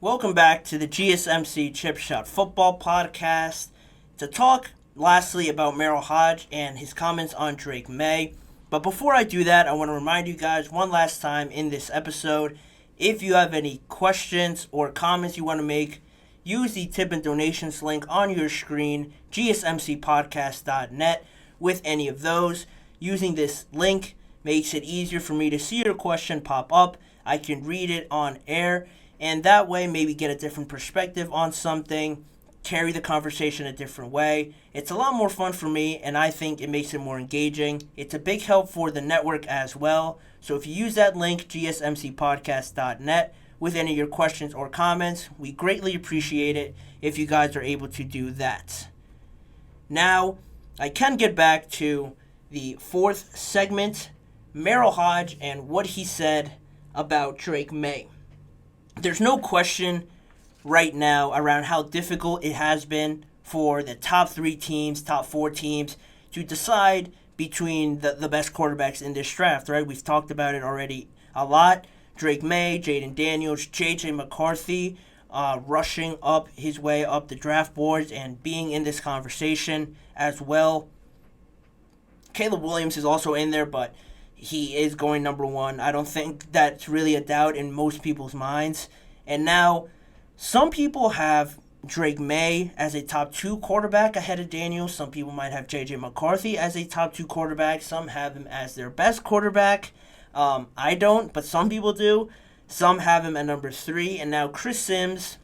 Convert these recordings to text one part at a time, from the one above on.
Welcome back to the GSMC Chip Shot Football Podcast to talk lastly about Merrill Hodge and his comments on Drake Maye. But before I do that, I want to remind you guys one last time in this episode, if you have any questions or comments you want to make, use the tip and donations link on your screen, GSMCPodcast.net, with any of those. Using this link makes it easier for me to see your question pop up. I can read it on air, and that way maybe get a different perspective on something, carry the conversation a different way. It's a lot more fun for me, and I think it makes it more engaging. It's a big help for the network as well. So if you use that link, GSMCPodcast.net, with any of your questions or comments, we greatly appreciate it if you guys are able to do that. Now, I can get back to the fourth segment, Merrill Hodge and what he said about Drake Maye. There's no question right now around how difficult it has been for the top 3 teams, top 4 teams, to decide between the best quarterbacks in this draft, right? We've talked about it already a lot. Drake Maye, Jaden Daniels, J.J. McCarthy rushing up his way up the draft boards and being in this conversation as well. Caleb Williams is also in there, but he is going number 1. I don't think that's really a doubt in most people's minds. And now, some people have Drake Maye as a top 2 quarterback ahead of Daniels. Some people might have J.J. McCarthy as a top 2 quarterback. Some have him as their best quarterback. I don't, but some people do. Some have him at number 3. And now Chris Sims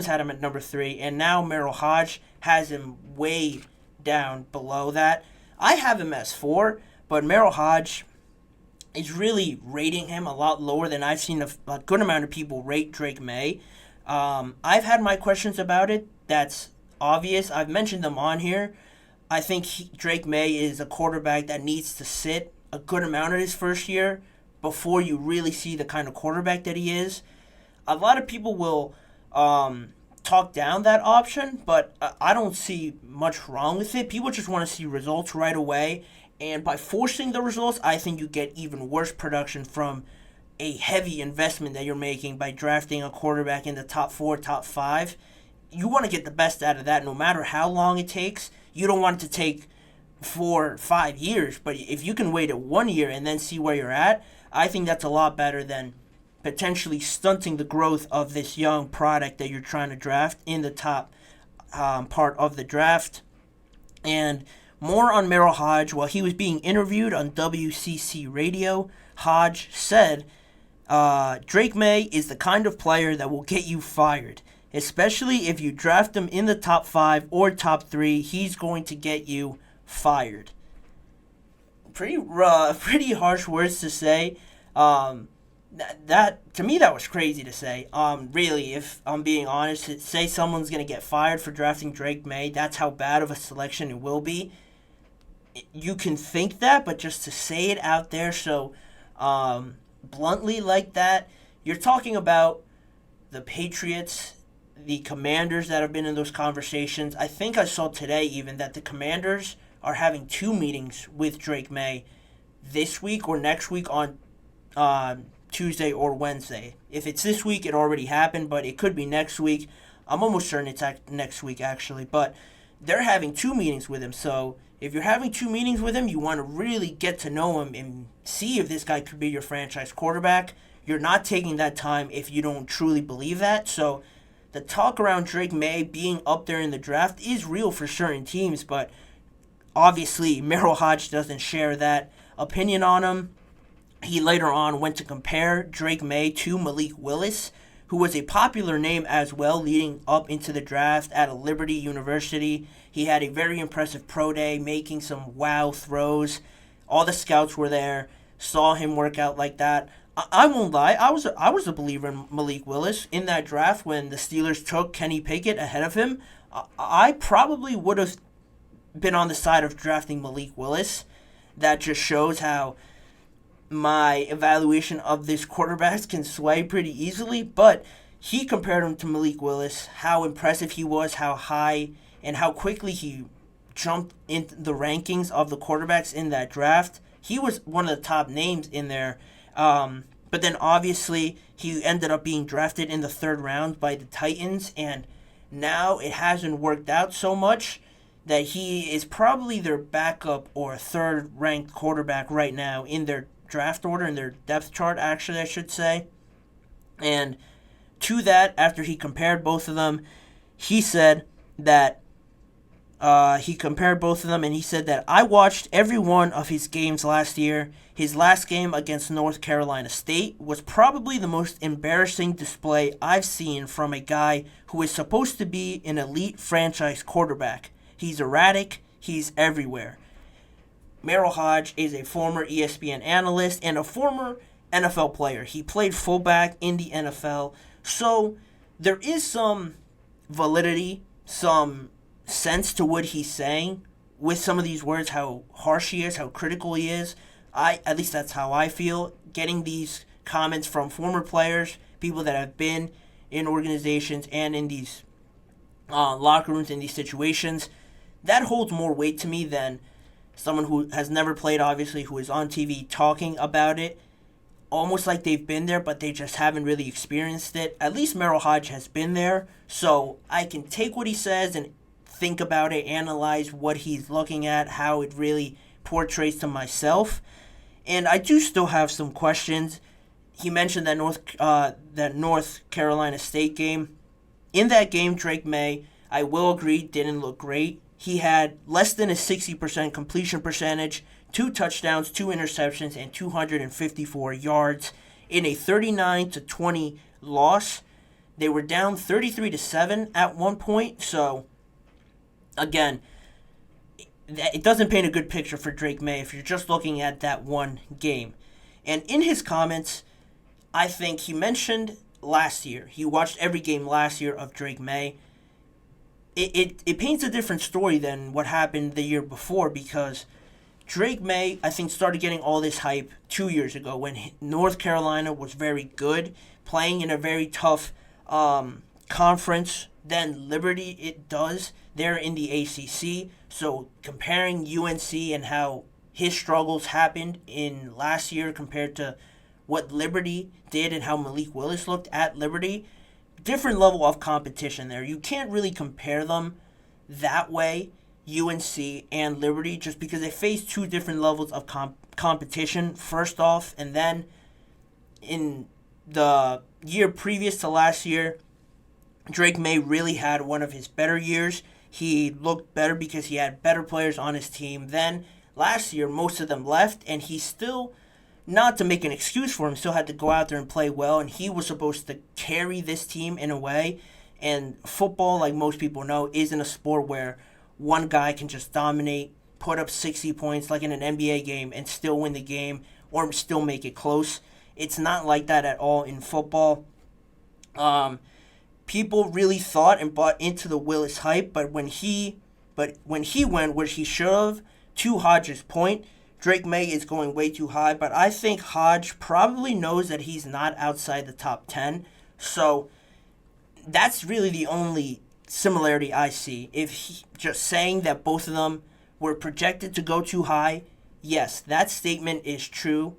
had him at number 3. And now Merrill Hodge has him way down below that. I have him as 4, but Merrill Hodge is really rating him a lot lower than I've seen a good amount of people rate Drake Maye. I've had my questions about it. That's obvious. I've mentioned them on here. I think Drake Maye is a quarterback that needs to sit a good amount of his first year before you really see the kind of quarterback that he is. A lot of people will talk down that option, but I don't see much wrong with it. People just want to see results right away. And by forcing the results, I think you get even worse production from a heavy investment that you're making by drafting a quarterback in the top 4, top 5. You want to get the best out of that no matter how long it takes. You don't want it to take 4 or 5 years, but if you can wait a 1 year and then see where you're at, I think that's a lot better than potentially stunting the growth of this young product that you're trying to draft in the top part of the draft. And more on Merrill Hodge. While he was being interviewed on WCC Radio, Hodge said, Drake Maye is the kind of player that will get you fired. Especially if you draft him in the top 5 or top 3, he's going to get you fired. Pretty harsh words to say. That to me, that was crazy to say. Really, if I'm being honest, to say someone's going to get fired for drafting Drake Maye, that's how bad of a selection it will be. You can think that, but just to say it out there so bluntly like that, you're talking about the Patriots, the Commanders that have been in those conversations. I think I saw today even that the Commanders are having 2 meetings with Drake Maye this week or next week on Tuesday or Wednesday. If it's this week, it already happened, but it could be next week. I'm almost certain it's next week, actually. But they're having 2 meetings with him. So if you're having 2 meetings with him, you want to really get to know him and see if this guy could be your franchise quarterback. You're not taking that time if you don't truly believe that. So the talk around Drake Maye being up there in the draft is real for certain teams, but obviously Merrill Hodge doesn't share that opinion on him. He later on went to compare Drake Maye to Malik Willis, who was a popular name as well leading up into the draft at a Liberty University. He had a very impressive pro day, making some wow throws. All the scouts were there, saw him work out like that. I won't lie, I was a believer in Malik Willis. In that draft when the Steelers took Kenny Pickett ahead of him, I probably would have been on the side of drafting Malik Willis. That just shows how my evaluation of this quarterback can sway pretty easily, but he compared him to Malik Willis, how impressive he was, how high and how quickly he jumped in the rankings of the quarterbacks in that draft. He was one of the top names in there. But then obviously he ended up being drafted in the third round by the Titans, and now it hasn't worked out so much that he is probably their backup or third-ranked quarterback right now in their draft order, in their depth chart, actually, I should say. And to that, after he compared both of them, he said that and he said that I watched every one of his games last year. His last game against North Carolina State was probably the most embarrassing display I've seen from a guy who is supposed to be an elite franchise quarterback. He's erratic. He's everywhere. Merrill Hodge is a former ESPN analyst and a former NFL player. He played fullback in the NFL. So there is some validity, some sense to what he's saying with some of these words, how harsh he is, how critical he is. At least that's how I feel, getting these comments from former players, people that have been in organizations and in these locker rooms, in these situations. That holds more weight to me than someone who has never played, obviously, who is on TV talking about it, almost like they've been there, but they just haven't really experienced it. At least Merrill Hodge has been there, so I can take what he says and think about it, analyze what he's looking at, how it really portrays to myself. And I do still have some questions. He mentioned that North Carolina State game. In that game, Drake Maye, I will agree, didn't look great. He had less than a 60% completion percentage, 2 touchdowns, 2 interceptions, and 254 yards in a 39-20 loss. They were down 33-7 at one point, so again, it doesn't paint a good picture for Drake Maye if you're just looking at that one game. And in his comments, I think he mentioned last year. He watched every game last year of Drake Maye. It paints a different story than what happened the year before, because Drake Maye, I think, started getting all this hype 2 years ago when North Carolina was very good, playing in a very tough conference than Liberty it does. They're in the ACC, so comparing UNC and how his struggles happened in last year compared to what Liberty did and how Malik Willis looked at Liberty, different level of competition there. You can't really compare them that way, UNC and Liberty, just because they face two different levels of competition, first off, and then in the year previous to last year, Drake Maye really had one of his better years. He looked better because he had better players on his team. Then last year, most of them left, and he still, not to make an excuse for him, still had to go out there and play well, and he was supposed to carry this team in a way. And football, like most people know, isn't a sport where one guy can just dominate, put up 60 points like in an NBA game and still win the game or still make it close. It's not like that at all in football. People really thought and bought into the Willis hype, but when he went where he should have, to Hodge's point, Drake Maye is going way too high, but I think Hodge probably knows that he's not outside the top 10, so that's really the only similarity I see. Just saying that both of them were projected to go too high, yes, that statement is true.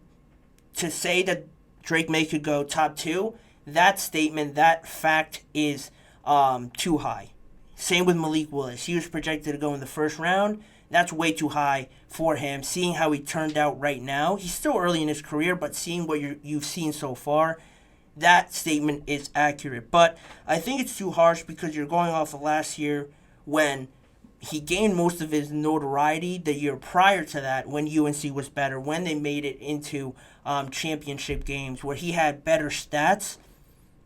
To say that Drake Maye could go top 2, that statement, that fact is too high. Same with Malik Willis. He was projected to go in the first round. That's way too high for him. Seeing how he turned out right now, he's still early in his career, but seeing what you've seen so far, that statement is accurate. But I think it's too harsh because you're going off of last year when he gained most of his notoriety. The year prior to that, when UNC was better, when they made it into championship games, where he had better stats.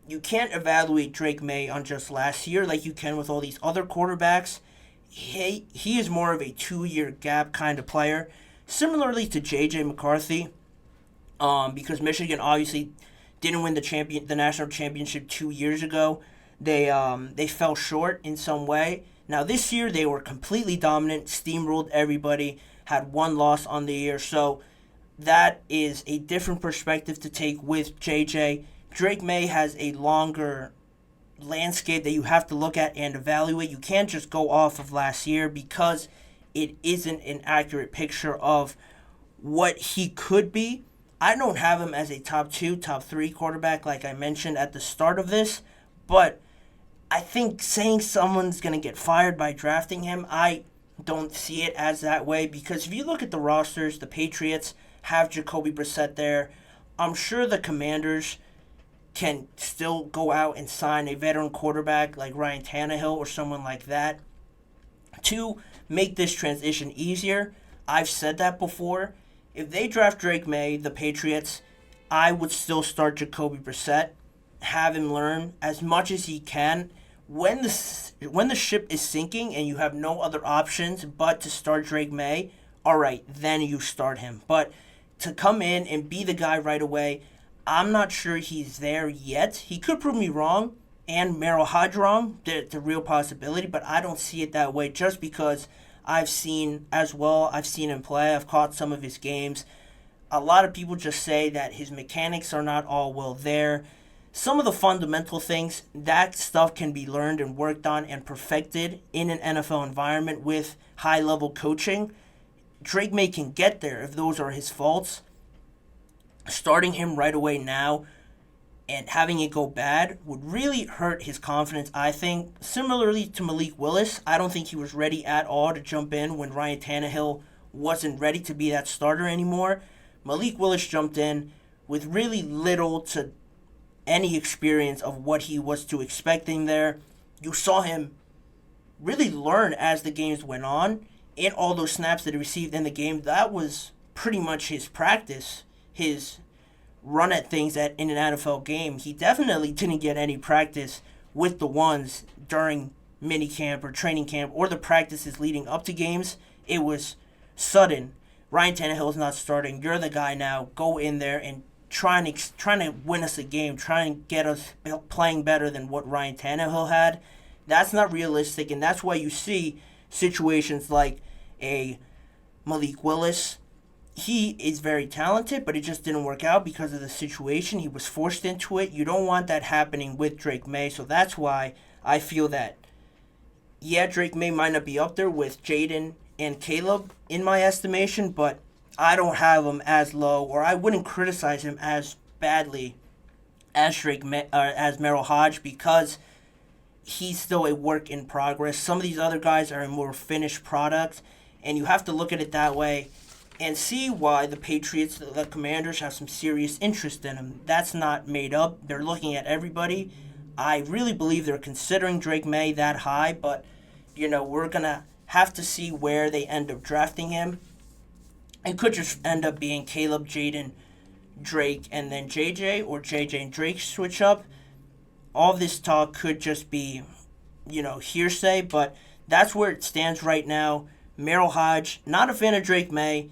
You can't evaluate Drake Maye on just last year like you can with all these other quarterbacks. He is more of a 2-year gap kind of player, similarly to J.J. McCarthy, because Michigan obviously didn't win the national championship 2 years ago. They fell short in some way. Now this year they were completely dominant, steamrolled everybody, had one loss on the year. So that is a different perspective to take with J.J. Drake Maye has a longer landscape that you have to look at and evaluate. You can't just go off of last year because it isn't an accurate picture of what he could be. I don't have him as a top 2, top 3 quarterback like I mentioned at the start of this, but I think saying someone's going to get fired by drafting him, I don't see it as that way, because if you look at the rosters, the Patriots have Jacoby Brissett there. I'm sure the Commanders can still go out and sign a veteran quarterback like Ryan Tannehill or someone like that to make this transition easier. I've said that before. If they draft Drake Maye, the Patriots, I would still start Jacoby Brissett, have him learn as much as he can. When the ship is sinking and you have no other options but to start Drake Maye, all right, then you start him. But to come in and be the guy right away, I'm not sure he's there yet. He could prove me wrong and Merrill Hodge wrong. It's a real possibility, but I don't see it that way just because I've seen him play. I've caught some of his games. A lot of people just say that his mechanics are not all well there. Some of the fundamental things, that stuff can be learned and worked on and perfected in an NFL environment with high-level coaching. Drake Maye can get there if those are his faults. Starting him right away now and having it go bad would really hurt his confidence, I think. Similarly to Malik Willis, I don't think he was ready at all to jump in when Ryan Tannehill wasn't ready to be that starter anymore. Malik Willis jumped in with really little to any experience of what he was to expecting there. You saw him really learn as the games went on. In all those snaps that he received in the game, that was pretty much his practice, his run at things in an NFL game. He definitely didn't get any practice with the ones during minicamp or training camp or the practices leading up to games. It was sudden. Ryan Tannehill's not starting. You're the guy now. Go in there and trying to win us a game, trying to get us playing better than what Ryan Tannehill had. That's not realistic, and that's why you see situations like a Malik Willis. He is very talented, but it just didn't work out because of the situation. He was forced into it. You don't want that happening with Drake Maye, so that's why I feel that, yeah, Drake Maye might not be up there with Jaden and Caleb in my estimation, but I don't have him as low, or I wouldn't criticize him as badly as as Merrill Hodge, because he's still a work in progress. Some of these other guys are a more finished product, and you have to look at it that way and see why the Patriots, the Commanders, have some serious interest in him. That's not made up. They're looking at everybody. I really believe they're considering Drake Maye that high, but, we're going to have to see where they end up drafting him. It could just end up being Caleb, Jaden, Drake, and then JJ, or JJ and Drake switch up. All this talk could just be, hearsay, but that's where it stands right now. Merrill Hodge, not a fan of Drake Maye,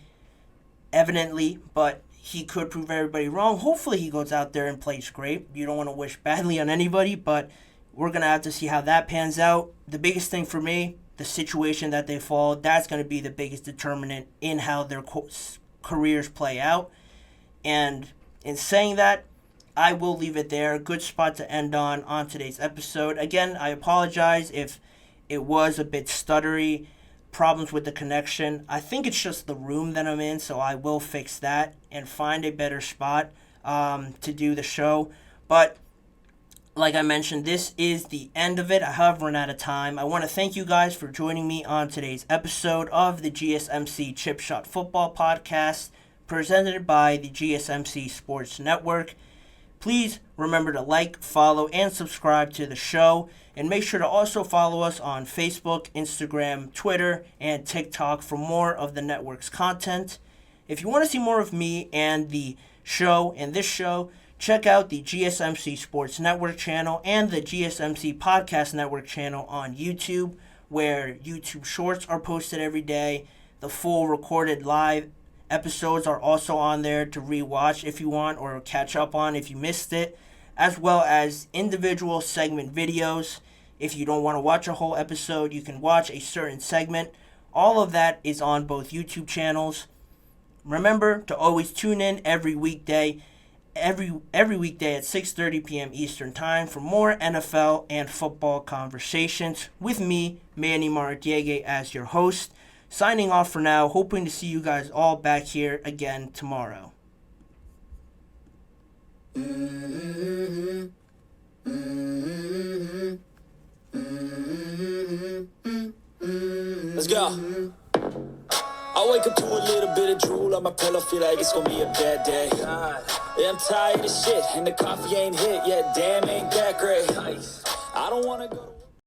evidently, but he could prove everybody wrong. Hopefully he goes out there and plays great. You don't want to wish badly on anybody, but we're going to have to see how that pans out. The biggest thing for me, the situation that they fall, that's going to be the biggest determinant in how their careers play out. And in saying that, I will leave it there. A good spot to end on today's episode. Again, I apologize if it was a bit stuttery, problems with the connection. I think it's just the room that I'm in, so I will fix that and find a better spot to do the show. But like I mentioned, this is the end of it. I have run out of time. I want to thank you guys for joining me on today's episode of the GSMC Chip Shot Football Podcast, presented by the GSMC Sports Network. Please remember to like, follow, and subscribe to the show. And make sure to also follow us on Facebook, Instagram, Twitter, and TikTok for more of the network's content. If you want to see more of me and the show and this show, check out the GSMC Sports Network channel and the GSMC Podcast Network channel on YouTube, where YouTube Shorts are posted every day. The full recorded live episodes are also on there to rewatch if you want, or catch up on if you missed it, as well as individual segment videos. If you don't want to watch a whole episode, you can watch a certain segment. All of that is on both YouTube channels. Remember to always tune in every weekday at 6:30 p.m. Eastern Time for more NFL and football conversations with me, Manny Maradiege, as your host. Signing off for now, hoping to see you guys all back here again tomorrow. Let's go. I wake up to a little bit of drool on my pillow, feel like it's gonna be a bad day. Yeah, I'm tired of shit, and the coffee ain't hit yet, damn, ain't that great. I don't wanna go